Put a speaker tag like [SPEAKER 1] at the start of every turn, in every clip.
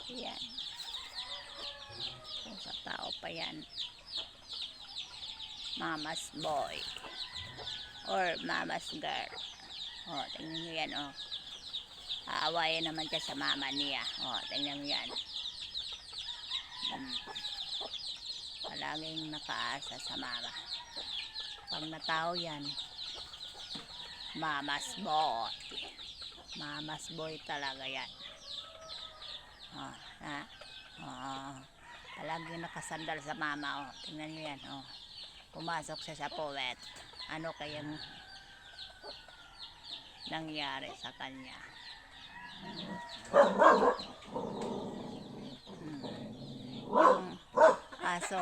[SPEAKER 1] Yan. Kung sa tao pa yan. Mama's boy. Or mama's girl. O, tingnan nyo yan, o. Aawayan naman siya sa mama niya. O, tingnan mo yan. Palaging nakaasa sa mama. Pag natao yan, mama's boy. Mama's boy talaga yan. O, ha? O, palaging nakasandal sa mama. O, tingnan nyo yan, o. Pumasok siya sa puwet. Ano kayang nangyari sa kanya? Yung aso,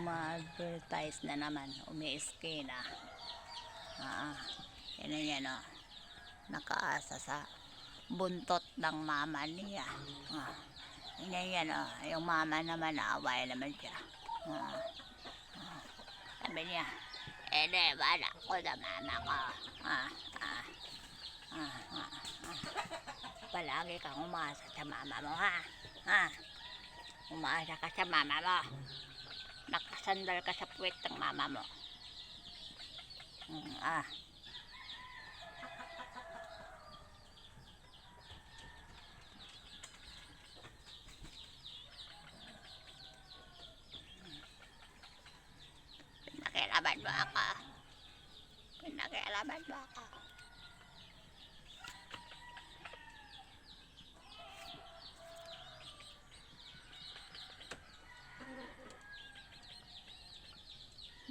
[SPEAKER 1] ma-advertise na naman, umi-eskina. Yan yan, o. Nakaasa sa buntot ng mama niya. Yan yan, o. Yung mama naman, naaway naman siya. Sabi niya, wala ko sa mama ko. Palagi kang umaasa sa mama mo, ha? Umaasa ka sa mama mo. Nakasandal ka sa puwet ng mama mo. Pinakialaman mo ako. Pinakialaman mo ako.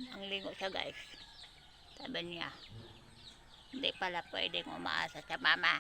[SPEAKER 1] Nangligo siya, guys. Sabi niya, hindi pala pwedeng umaasa sa mama.